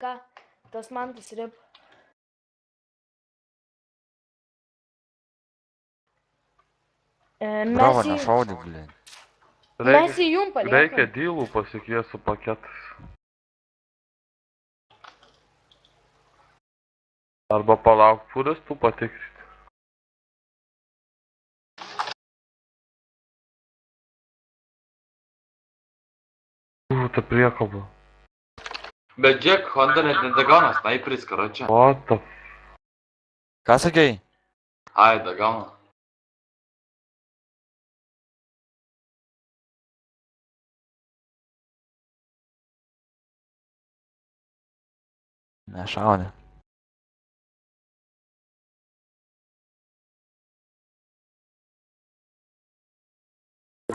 Ką? Tas mantas rib. Bravo, nešaudyk, blin. Mes į jum paliekam. Reikia dylų pasikviesti su paketais. Arba palauk furistų patikrinti. Ta priekaba. Bet žiūrėk, Honda net nedagauna sniperis, karočią. What the... Ką sakei? Ai, dagauna. Nešaudė.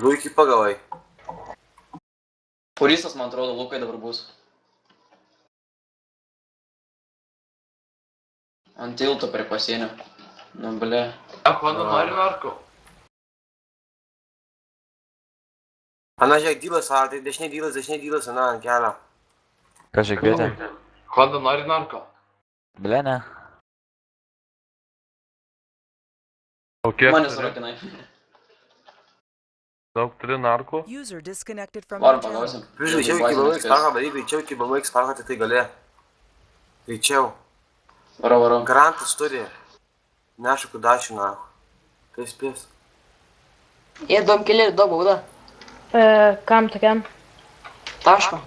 Luikį pagavai. Furistas, man atrodo, Lukai dabar bus. Ant tilto prie pasienio. Nu, ble. Honda nori narko. Ana, žiūrėk, dylas, tai dešiniai dylas, ana, ant kelio. Ką čia kvietė? Honda nori narko. Ble, ne. O kiek Manęs turi? rakinai. Daug turi narko? User disconnected from Varom your channel. pagausim. Greičiau iki BMX parko, daryk greičiau iki BMX parko, tai gali. Greičiau. Varo. Garantas turi. Nešu kudašių, na. Tai spės. Jie duom keli, duom baudą. Kam tokiam? Taško.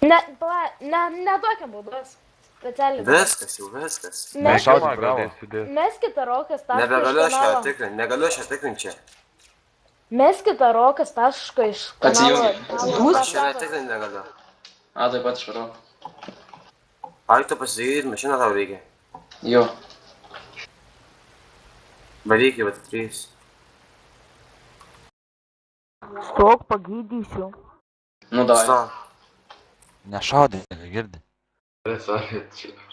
Neduokiam baudos. Specialiai. Viskas jau, viskas. Nešaudyk, bravo. Pradėsiu dėti. Meskite rokas tašką iš Nebegaliu aš ją kanalo. tikrinti, negaliu aš ją tikrinti čia. Meskite rokas tašką iš kanalo. Aš čia netikrinti negaliu. A, taip pat išvarau. Ai, tu pasidaryti, mašiną tau reikia. Jo. Varyk jau, trys. Stok, pagydysiu. Nu, davai. Sto. Nešaudė, girdi.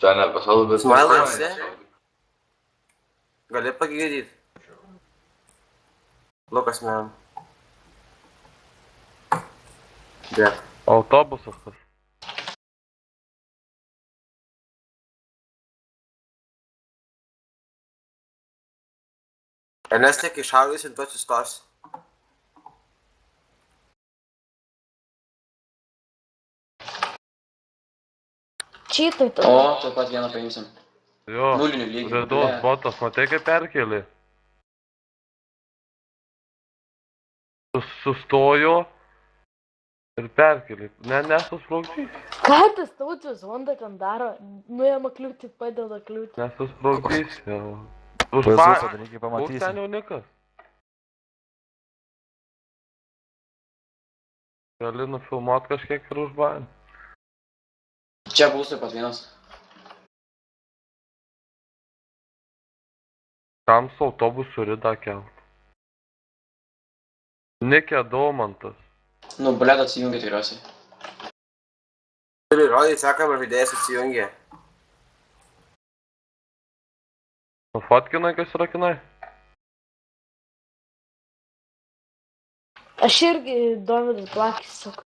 Čia nepasaudu, bet... Smilai esi? Gali pagydyti. Lukas, man. Dėk. Autobusas tas. Nes tiek išaugęs ir tu atsistos. Čytai tu. O, taip pat vieną paimsim. Jo, Nulinių lygių. Ridos botas, matai kaip perkeli. Sustojo ir perkeli. Nesusprogdys. Ką tas taučius Honda ten daro? Nuėma kliūtį, padeda kliūtį. Nesusprogdys. Vaizduose dar reikia Būk ten pamatysi. jaunikas. Gali nufilmuot kažkiek ir užbaim. Čia bus taip pat vienas. Kam su autobusu ridą kelt? Nikė Daumantas. Nu, blėt atsijungia tikriausiai. Turi rodyti, sekama žaidėjas atsijungė. Nufotkinai, kas rakinai? Aš irgi Dovydas Blakis sakau.